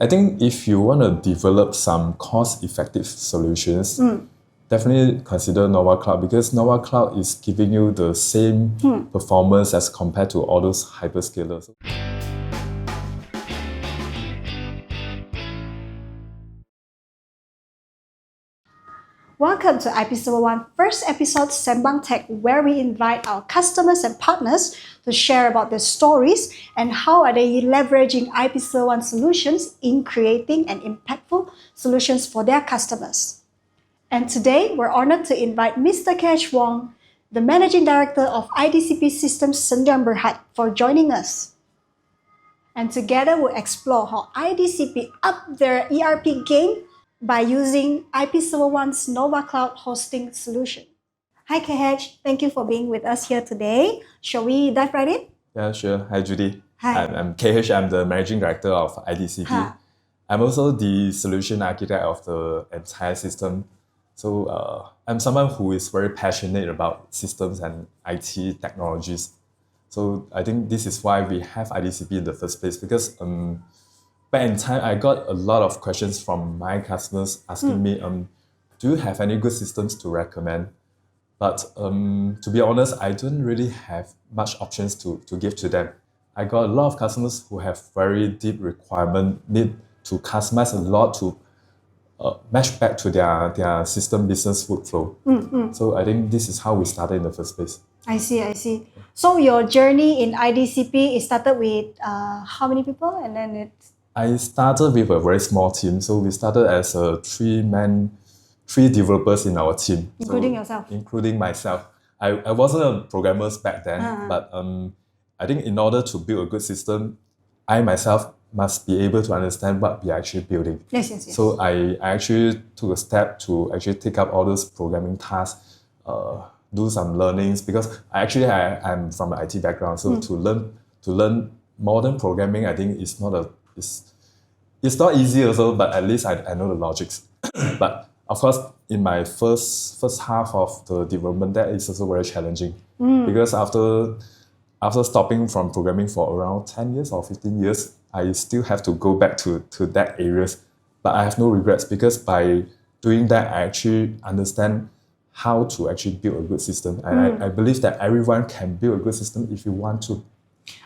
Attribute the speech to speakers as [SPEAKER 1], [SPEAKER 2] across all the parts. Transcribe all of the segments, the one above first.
[SPEAKER 1] I think if you want to develop some cost-effective solutions, definitely consider NovaCloud, because NovaCloud is giving you the same performance as compared to all those hyperscalers.
[SPEAKER 2] Welcome to IP ServerOne first episode SembangTech, where we invite our customers and partners to share about their stories and how are they leveraging IP ServerOne solutions in creating an impactful solutions for their customers. And today, we're honored to invite Mr. KH Wong, the Managing Director of iDCP Systems Sdn Bhd, for joining us. And together, we'll explore how iDCP upped their ERP game by using IP ServerOne's NovaCloud hosting solution. Hi KH, thank you for being with us here today. Shall we dive right in?
[SPEAKER 1] Yeah, sure. Hi, Judy.
[SPEAKER 2] Hi.
[SPEAKER 1] I'm KH. I'm the Managing Director of iDCP. I'm also the solution architect of the entire system. So I'm someone who is very passionate about systems and IT technologies. So I think this is why we have iDCP in the first place, because back in time, I got a lot of questions from my customers asking me, do you have any good systems to recommend? But to be honest, I don't really have much options to give to them. I got a lot of customers who have very deep requirement, need to customize a lot to match back to their system business workflow. So I think this is how we started in the first place.
[SPEAKER 2] I see. So your journey in iDCP, it started with how many people? And then
[SPEAKER 1] I started with a very small team. So we started as a three developers in our team.
[SPEAKER 2] Including yourself?
[SPEAKER 1] Including myself. I wasn't a programmer back then, but I think in order to build a good system, I myself must be able to understand what we are actually building.
[SPEAKER 2] Yes.
[SPEAKER 1] So I actually took a step to actually take up all those programming tasks, do some learnings, because I'm from an IT background. So to learn modern programming, I think it's not easy also, but at least I know the logics. But of course, in my first half of the development, that is also very challenging, because after stopping from programming for around 10 years or 15 years, I still have to go back to that areas. But I have no regrets, because by doing that, I actually understand how to actually build a good system. And I believe that everyone can build a good system if you want to.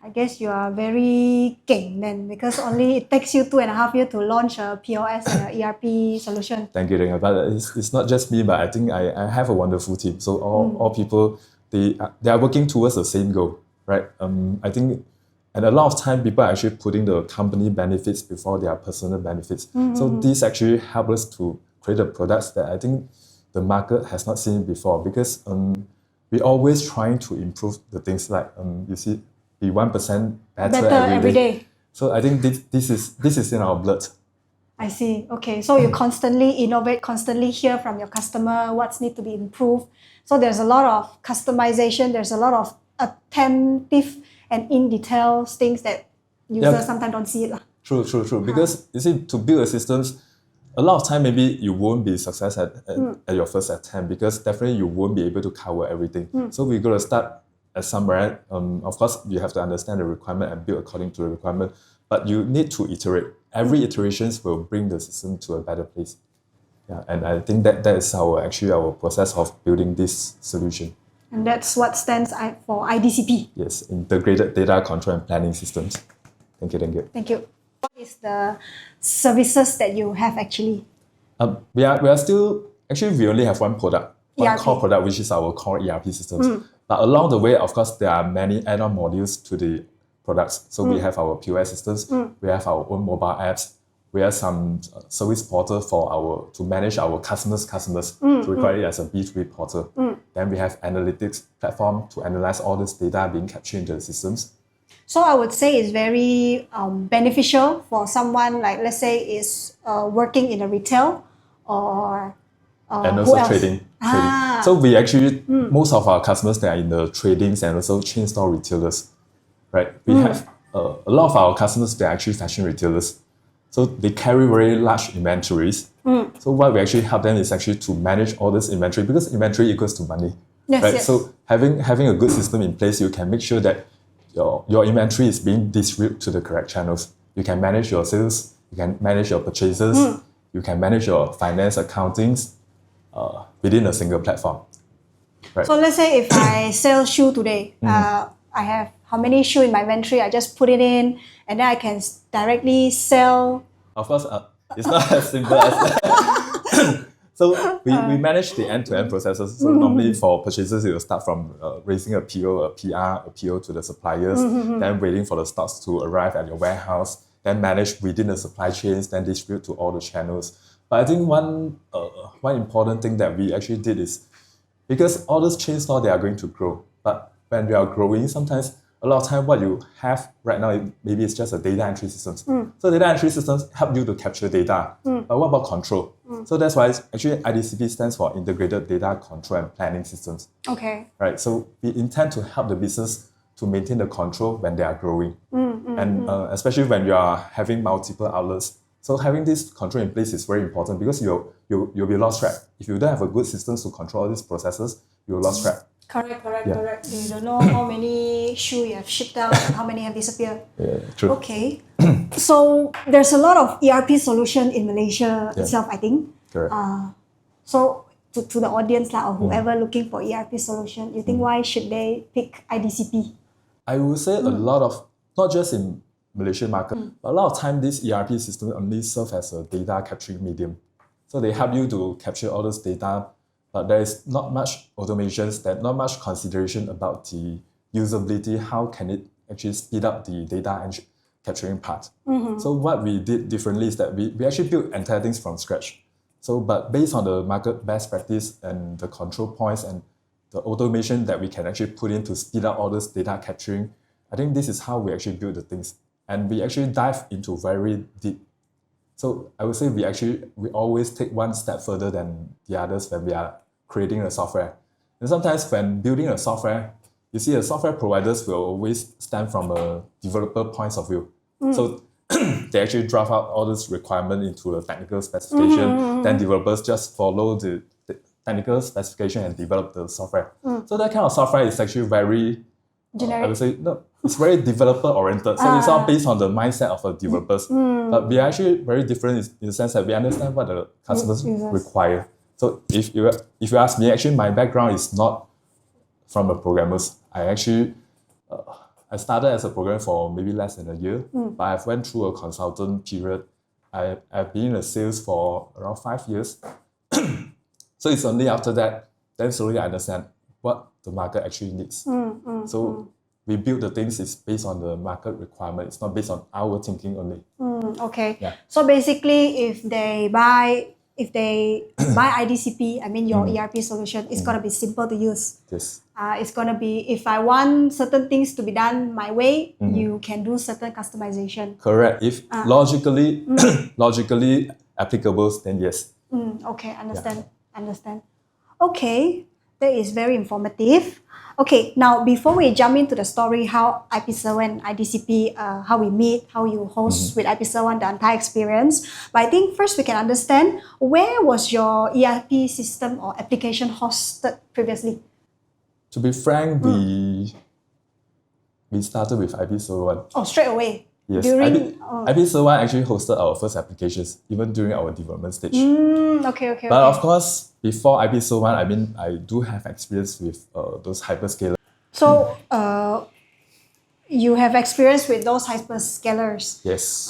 [SPEAKER 2] I guess you are very keen then, because only it takes you 2.5 years to launch a POS and a ERP solution.
[SPEAKER 1] Thank you. But it's not just me, but I think I have a wonderful team. So all people, they are working towards the same goal, right? I think, and a lot of time people are actually putting the company benefits before their personal benefits. So this actually helps us to create the products that I think the market has not seen before, because we're always trying to improve the things, like you see, be 1% better every day. So I think this is in our blood.
[SPEAKER 2] I see. Okay, so you constantly innovate, constantly hear from your customer what's need to be improved. So there's a lot of customization, there's a lot of attentive and in details things that users sometimes don't see it.
[SPEAKER 1] True. Because you see, to build a systems, a lot of time maybe you won't be success at your first attempt, because definitely you won't be able to cover everything. So we're going to start at somewhere. Of course, you have to understand the requirement and build according to the requirement, but you need to iterate. Every iterations will bring the system to a better place. Yeah, and I think that is our process of building this solution.
[SPEAKER 2] And that's what stands for iDCP.
[SPEAKER 1] Yes, Integrated Data Control and Planning Systems. Thank you.
[SPEAKER 2] Thank you. What is the services that you have actually?
[SPEAKER 1] We are still, actually we only have one product, one core product, which is our core ERP systems. But along the way, of course, there are many add-on modules to the products. So we have our POS systems, we have our own mobile apps, we have some service portal to manage our customers, to require it as a B2B portal. Then we have analytics platform to analyze all this data being captured into the systems.
[SPEAKER 2] So I would say it's very beneficial for someone, like let's say is working in a retail or
[SPEAKER 1] and also trading. So we actually, most of our customers, they are in the tradings and also chain store retailers, right? We have a lot of our customers, they're actually fashion retailers. So they carry very large inventories. So what we actually help them is actually to manage all this inventory, because inventory equals to money. Yes. So having a good system in place, you can make sure that your inventory is being distributed to the correct channels. You can manage your sales you can manage your purchases, you can manage your finance accountings within a single platform. Right.
[SPEAKER 2] So let's say if I sell shoe today, I have how many shoe in my inventory, I just put it in and then I can directly sell.
[SPEAKER 1] Of course, it's not as simple as that. So we manage the end-to-end processes. So normally for purchases, it will start from raising a PO, a PR, a PO to the suppliers, then waiting for the stocks to arrive at your warehouse, then manage within the supply chains, then distribute to all the channels. But I think one important thing that we actually did is, because all those chains now, they are going to grow. But when we are growing, sometimes a lot of time what you have right now, maybe it's just a data entry systems. So data entry systems help you to capture data. But what about control? So that's why actually iDCP stands for Integrated Data Control and Planning Systems.
[SPEAKER 2] Okay.
[SPEAKER 1] Right. So we intend to help the business to maintain the control when they are growing. And especially when you are having multiple outlets. So having this control in place is very important because you'll be lost track. If you don't have a good system to control all these processes, you'll lost track.
[SPEAKER 2] Correct. You don't know how many shoes you have shipped out and how many have disappeared.
[SPEAKER 1] Yeah, true.
[SPEAKER 2] Okay. So there's a lot of ERP solution in Malaysia itself, I think.
[SPEAKER 1] Correct.
[SPEAKER 2] So to the audience or whoever looking for ERP solution, you think why should they pick iDCP?
[SPEAKER 1] I would say a lot of, not just in Malaysian market, but a lot of time this ERP system only serve as a data capturing medium. So they help you to capture all this data, but there is not much automations, there's not much consideration about the usability, how can it actually speed up the data and capturing part. So what we did differently is that we actually built entire things from scratch. So, but based on the market best practice and the control points and the automation that we can actually put in to speed up all this data capturing, I think this is how we actually build the things. And we actually dive into very deep. So I would say we always take one step further than the others when we are creating a software. And sometimes when building a software, you see the software providers will always stand from a developer point of view. So they actually draft out all this requirement into a technical specification. Then developers just follow the technical specification and develop the software. So that kind of software is actually very generic. I would say no, it's very developer oriented. So it's all based on the mindset of the developers. But we are actually very different in the sense that we understand what the customers require. So if you ask me, actually my background is not from a programmers. I started as a programmer for maybe less than a year, but I've went through a consultant period. I've been in sales for around 5 years. So it's only after that, then slowly I understand what the market actually needs. So we build the things is based on the market requirement. It's not based on our thinking only.
[SPEAKER 2] Okay.
[SPEAKER 1] Yeah.
[SPEAKER 2] So basically, if they buy iDCP, I mean your ERP solution, it's gonna be simple to use.
[SPEAKER 1] Yes.
[SPEAKER 2] It's gonna be, if I want certain things to be done my way, you can do certain customization.
[SPEAKER 1] Correct. If logically applicable, then yes.
[SPEAKER 2] Okay, understand. Okay, that is very informative. Okay, now before we jump into the story, how IP7, IDCP, how we meet, how you host with IP7, the entire experience. But I think first we can understand, where was your ERP system or application hosted previously?
[SPEAKER 1] To be frank, we started with IP7.
[SPEAKER 2] Oh, straight away?
[SPEAKER 1] Yes,
[SPEAKER 2] During,
[SPEAKER 1] IP7 actually hosted our first applications, even during our development stage.
[SPEAKER 2] Okay.
[SPEAKER 1] But of course, before IP7, I do have experience with those hyperscalers.
[SPEAKER 2] So, you have experience with those hyperscalers.
[SPEAKER 1] Yes.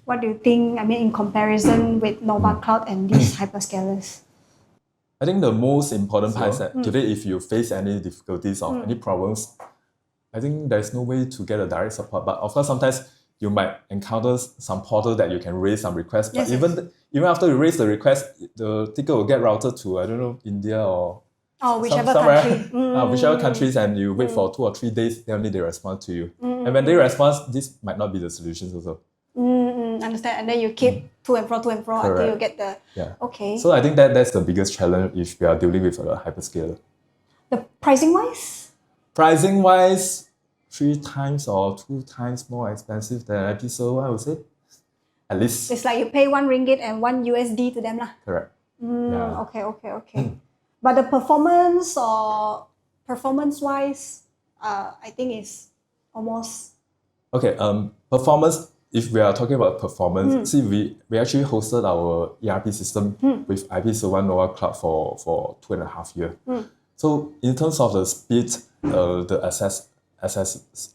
[SPEAKER 2] What do you think, in comparison with NovaCloud and these hyperscalers?
[SPEAKER 1] I think the most important part is that today, if you face any difficulties or any problems, I think there's no way to get a direct support. But of course, sometimes you might encounter some portal that you can raise some requests. But even after you raise the request, the ticket will get routed to, I don't know, India or
[SPEAKER 2] whichever
[SPEAKER 1] countries, and you wait for 2 or 3 days, then only they respond to you. And when they respond, this might not be the solutions also.
[SPEAKER 2] Understand. And then you keep to and fro until you get the...
[SPEAKER 1] Yeah.
[SPEAKER 2] Okay.
[SPEAKER 1] So I think that's the biggest challenge if we are dealing with a hyperscaler.
[SPEAKER 2] The pricing-wise?
[SPEAKER 1] Pricing-wise, 3 times or 2 times more expensive than IP7, I would say. At least.
[SPEAKER 2] It's like you pay RM1 and $1 to them lah.
[SPEAKER 1] Correct.
[SPEAKER 2] Okay. But the performance-wise, I think it's almost...
[SPEAKER 1] Okay, performance if we are talking about performance, see, we actually hosted our ERP system with IP ServerOne NovaCloud for 2.5 years. So in terms of the speed, the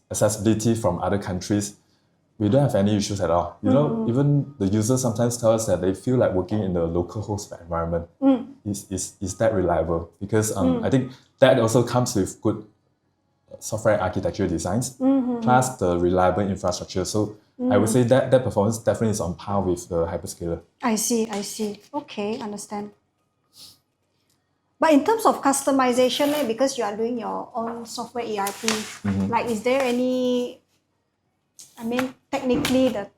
[SPEAKER 1] accessibility from other countries, we don't have any issues at all. You know, even the users sometimes tell us that they feel like working in the local host environment. Is that reliable? Because I think that also comes with good software architecture designs, plus the reliable infrastructure. So I would say that performance definitely is on par with the hyperscaler.
[SPEAKER 2] I see. Okay, understand. But in terms of customization, because you are doing your own software ERP, like is there any, technically the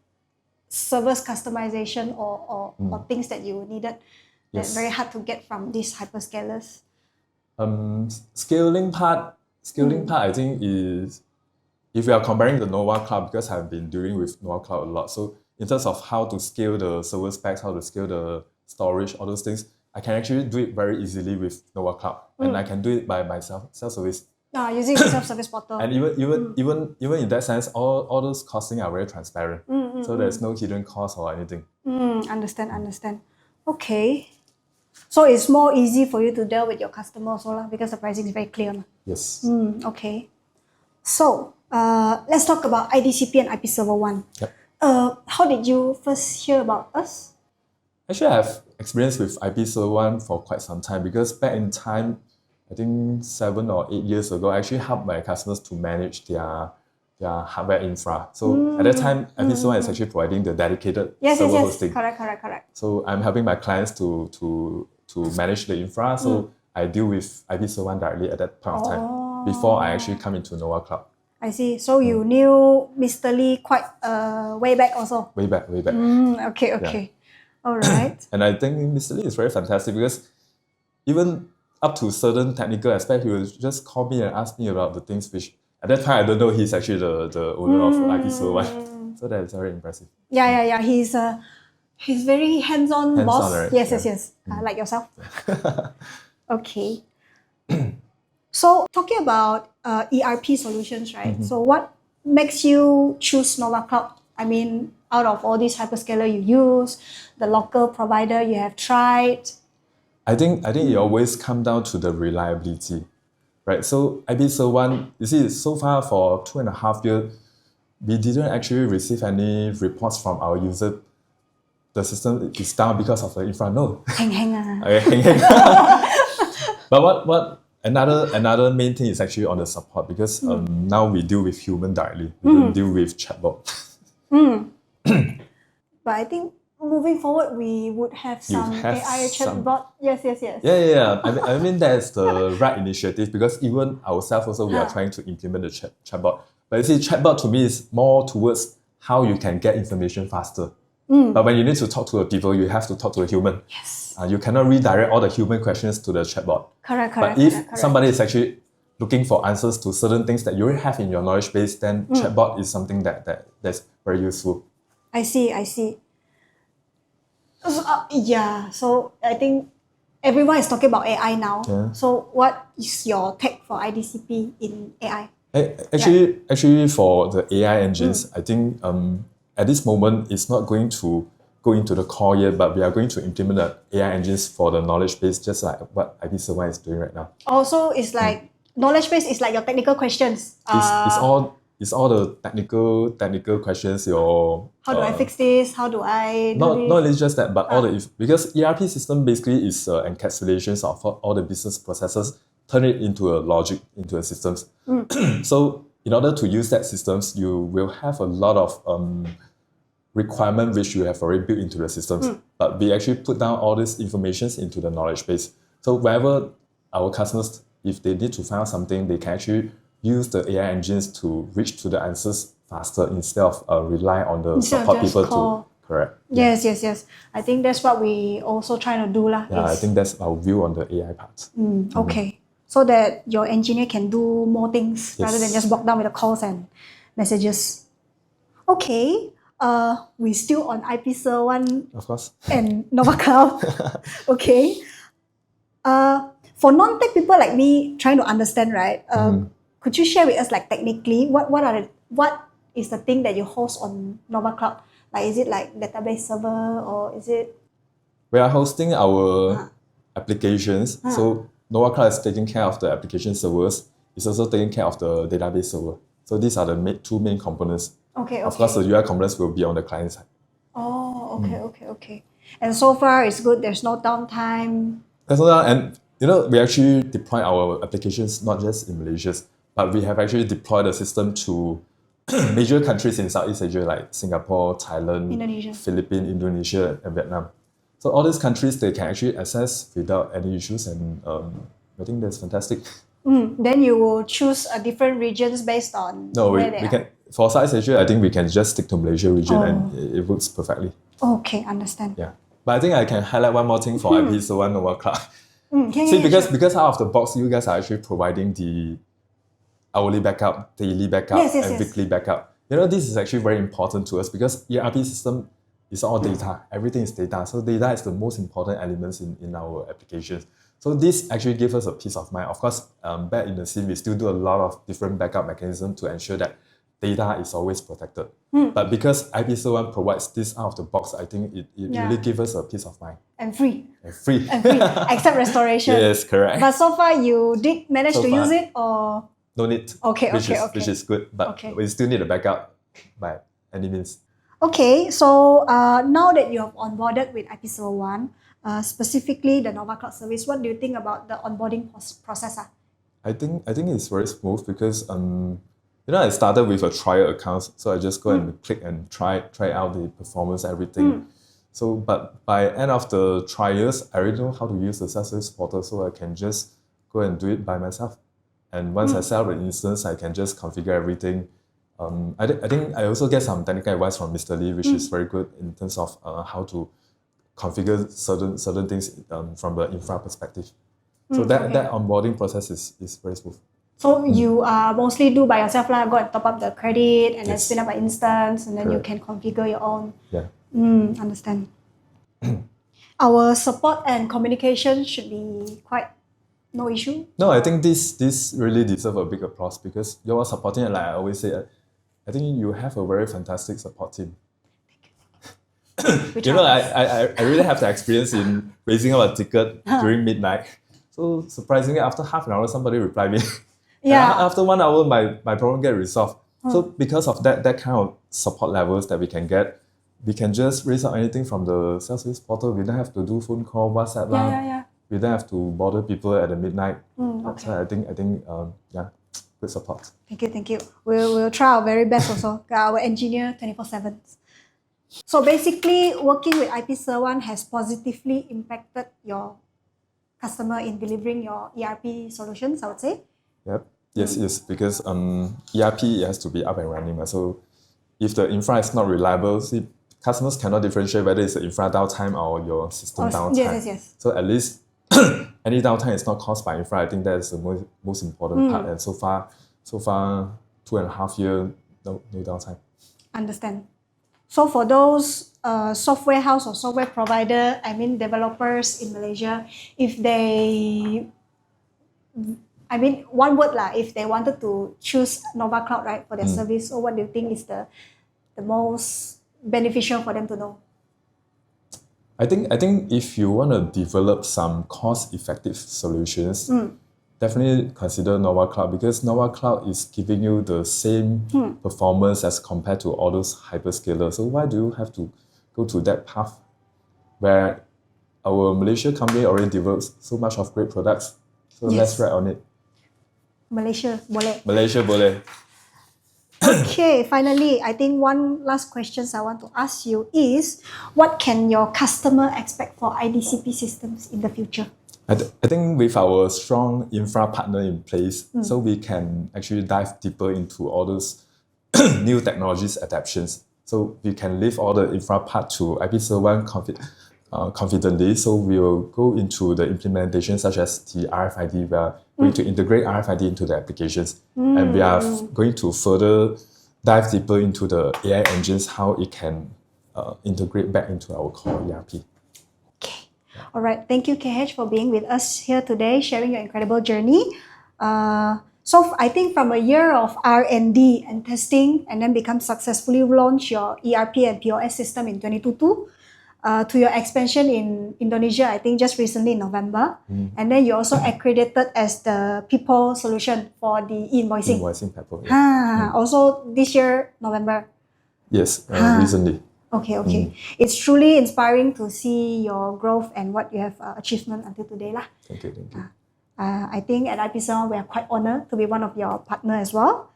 [SPEAKER 2] server's customization or things that you needed that's very hard to get from these hyperscalers?
[SPEAKER 1] Scaling part, I think is, if we are comparing the NovaCloud, because I've been dealing with NovaCloud a lot, so in terms of how to scale the server specs, how to scale the storage, all those things, I can actually do it very easily with NovaCloud, and I can do it by myself, self-service.
[SPEAKER 2] Using the self-service portal.
[SPEAKER 1] And even in that sense, all those costing are very transparent. So there's no hidden cost or anything.
[SPEAKER 2] Understand. Okay. So it's more easy for you to deal with your customers also, because the pricing is very clear.
[SPEAKER 1] Yes.
[SPEAKER 2] Okay. So let's talk about iDCP and IP ServerOne.
[SPEAKER 1] Yep.
[SPEAKER 2] How did you first hear about us?
[SPEAKER 1] Actually, I have experience with IP ServerOne for quite some time, because back in time, I think 7 or 8 years ago, I actually helped my customers to manage their hardware infra. So at that time, IP ServerOne is actually providing the dedicated server hosting.
[SPEAKER 2] Correct.
[SPEAKER 1] So I'm helping my clients to manage the infra. So I deal with IP ServerOne directly at that point of time, before I actually come into NovaCloud.
[SPEAKER 2] I see. So you knew Mr. Lee quite way back also?
[SPEAKER 1] Way back.
[SPEAKER 2] Okay. Yeah. All right.
[SPEAKER 1] And I think Mr. Lee is very fantastic, because even up to certain technical aspect, he will just call me and ask me about the things which, at that time, I don't know he's actually the owner of IP ServerOne. So that is very impressive.
[SPEAKER 2] Yeah. He's very hands-on boss.
[SPEAKER 1] Right?
[SPEAKER 2] Yes. Like yourself. Okay. So talking about ERP solutions, right? So what makes you choose NovaCloud? Out of all these hyperscaler you use, the local provider you have tried.
[SPEAKER 1] I think it always comes down to the reliability, right? So IP ServerOne, you see, so far for 2.5 years, we didn't actually receive any reports from our user. The system is down because of the infra. No.
[SPEAKER 2] Hang.
[SPEAKER 1] Okay. But what another main thing is actually on the support, because now we deal with human directly. We don't deal with chatbot.
[SPEAKER 2] But I think moving forward, we would have some AI chatbot. Yes.
[SPEAKER 1] Yeah. That's the right initiative, because even ourselves also, we are trying to implement the chatbot. But you see, chatbot to me is more towards how you can get information faster. But when you need to talk to a people, you have to talk to a human.
[SPEAKER 2] Yes.
[SPEAKER 1] You cannot redirect all the human questions to the chatbot.
[SPEAKER 2] Correct.
[SPEAKER 1] But if somebody is actually looking for answers to certain things that you already have in your knowledge base, then chatbot is something that's very useful.
[SPEAKER 2] I see. So I think everyone is talking about AI now.
[SPEAKER 1] Yeah.
[SPEAKER 2] So what is your take for iDCP in AI?
[SPEAKER 1] Actually, for the AI engines, I think at this moment, it's not going to go into the core yet, but we are going to implement the AI engines for the knowledge base, just like what IP ServerOne is doing right now.
[SPEAKER 2] Also, it's like knowledge base is like your technical questions.
[SPEAKER 1] It's all the technical questions.
[SPEAKER 2] How do I fix this? How do I do
[SPEAKER 1] not
[SPEAKER 2] this?
[SPEAKER 1] Not only just that, but because ERP system basically is encapsulations of all the business processes, turn it into a logic, into a systems. So in order to use that systems, you will have a lot of requirement which you have already built into the systems. But we actually put down all these informations into the knowledge base. So wherever our customers, if they need to find out something, they can actually use the AI engines to reach to the answers faster, instead of rely on the support people to correct.
[SPEAKER 2] Yes. I think that's what we also trying to do.
[SPEAKER 1] I think that's our view on the AI part.
[SPEAKER 2] Okay. So that your engineer can do more things rather than just bog down with the calls and messages. Okay. We still on IP ServerOne,
[SPEAKER 1] of course,
[SPEAKER 2] and NovaCloud. Okay. For non-tech people like me trying to understand, right? Could you share with us, like, technically what is the thing that you host on NovaCloud? Like, is it like database server or is it?
[SPEAKER 1] We are hosting our applications. So NovaCloud is taking care of the application servers. It's also taking care of the database server. So these are the two main components.
[SPEAKER 2] Okay.
[SPEAKER 1] Of course, the UI components will be on the client side.
[SPEAKER 2] Oh, okay. And so far, it's good. There's no downtime.
[SPEAKER 1] And we actually deploy our applications not just in Malaysia, but we have actually deployed the system to major countries in Southeast Asia like Singapore, Thailand,
[SPEAKER 2] Indonesia.
[SPEAKER 1] Philippines, Indonesia, and Vietnam. So all these countries, they can actually access without any issues, and I think that's fantastic.
[SPEAKER 2] Then you will choose different regions based on where they
[SPEAKER 1] we
[SPEAKER 2] are.
[SPEAKER 1] can. For Southeast Asia, I think we can just stick to Malaysia region and it works perfectly.
[SPEAKER 2] Okay, understand.
[SPEAKER 1] Yeah. But I think I can highlight one more thing for IPServerOne NovaCloud.
[SPEAKER 2] See,
[SPEAKER 1] because out of the box, you guys are actually providing the hourly backup, daily backup, and weekly backup. This is actually very important to us because ERP system is all data. Everything is data. So data is the most important elements in our applications. So this actually gives us a peace of mind. Of course, back in the scene, we still do a lot of different backup mechanisms to ensure that data is always protected. But because IPServerOne provides this out of the box, I think it really gives us a peace of mind.
[SPEAKER 2] And free.
[SPEAKER 1] Free.
[SPEAKER 2] Except restoration.
[SPEAKER 1] Yes, correct.
[SPEAKER 2] But so far, you did manage to use it or?
[SPEAKER 1] No need. Which is good, but we still need a backup by any means.
[SPEAKER 2] Okay, so now that you have onboarded with IPServerOne, specifically the NovaCloud service, what do you think about the onboarding process?
[SPEAKER 1] I think it's very smooth because I started with a trial account, so I just go and click and try out the performance, everything. So, but by end of the trials, I already know how to use the self-service portal, so I can just go and do it by myself. And once I set up the instance, I can just configure everything. I think I also get some technical advice from Mr. Lee, which is very good in terms of how to configure certain things from the infra perspective. So that onboarding process is very smooth.
[SPEAKER 2] So you mostly do by yourself, go and top up the credit and then spin up an instance and then you can configure your own.
[SPEAKER 1] Yeah.
[SPEAKER 2] Understand. Our support and communication should be quite no issue.
[SPEAKER 1] No, I think this really deserves a big applause because you are supporting it. Like I always say, I think you have a very fantastic support team.
[SPEAKER 2] Thank you.
[SPEAKER 1] I really have the experience in raising up a ticket during midnight. So surprisingly, after half an hour, somebody replied me.
[SPEAKER 2] Yeah.
[SPEAKER 1] After 1 hour, my problem get resolved. So because of that kind of support levels that we can get, we can just raise up anything from the self-service portal. We don't have to do phone call, WhatsApp.
[SPEAKER 2] Yeah.
[SPEAKER 1] We don't have to bother people at the midnight.
[SPEAKER 2] Okay.
[SPEAKER 1] So I think good support.
[SPEAKER 2] Thank you. We'll try our very best also. Our engineer 24/7. So basically, working with IPServerOne has positively impacted your customer in delivering your ERP solutions, I would say.
[SPEAKER 1] Yep. Yes, because ERP has to be up and running. So if the infra is not reliable, customers cannot differentiate whether it's the infra downtime or your system downtime.
[SPEAKER 2] Yes.
[SPEAKER 1] So at least any downtime is not caused by infra. I think that's the most important part. And so far 2.5 years, no downtime.
[SPEAKER 2] Understand. So for those software house or software provider, developers in Malaysia, if they, one word if they wanted to choose NovaCloud, right, for their service, so what do you think is the most beneficial for them to know?
[SPEAKER 1] I think if you want to develop some cost-effective solutions, definitely consider NovaCloud because NovaCloud is giving you the same performance as compared to all those hyperscalers. So why do you have to go to that path where our Malaysia company already develops so much of great products? So let's ride on it.
[SPEAKER 2] Malaysia boleh.
[SPEAKER 1] Malaysia boleh.
[SPEAKER 2] Okay, finally, I think one last question I want to ask you is, what can your customer expect for iDCP systems in the future?
[SPEAKER 1] I think with our strong infra partner in place, so we can actually dive deeper into all those new technologies adaptations. So we can leave all the infra part to IPServerOne confidently. So we will go into the implementation such as the RFID. We are going to integrate RFID into the applications. And we are going to further dive deeper into the AI engines, how it can integrate back into our core ERP.
[SPEAKER 2] All right. Thank you, KH, for being with us here today, sharing your incredible journey. So I think from a year of R&D and testing, and then become successfully launch your ERP and POS system in 2022, to your expansion in Indonesia, I think just recently in November. And then you also accredited as the people solution for the invoicing.
[SPEAKER 1] Invoicing platform. Yeah.
[SPEAKER 2] Also this year, November.
[SPEAKER 1] Yes, recently.
[SPEAKER 2] Okay. It's truly inspiring to see your growth and what you have achievement until today lah.
[SPEAKER 1] Thank you.
[SPEAKER 2] I think at iPSO we are quite honored to be one of your partner as well.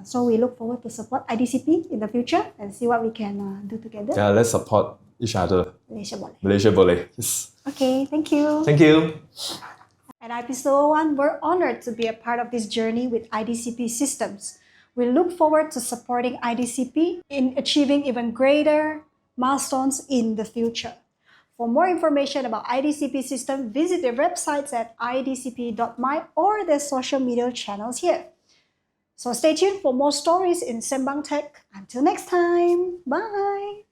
[SPEAKER 2] So we look forward to support iDCP in the future and see what we can do together.
[SPEAKER 1] Yeah, let's support each other.
[SPEAKER 2] Malaysia boleh.
[SPEAKER 1] Yes.
[SPEAKER 2] Okay, thank you.
[SPEAKER 1] Thank you.
[SPEAKER 2] At iPSO1, we're honored to be a part of this journey with iDCP systems. We look forward to supporting iDCP in achieving even greater milestones in the future. For more information about iDCP system, visit their websites at idcp.my or their social media channels here. So stay tuned for more stories in SembangTech. Until next time, bye!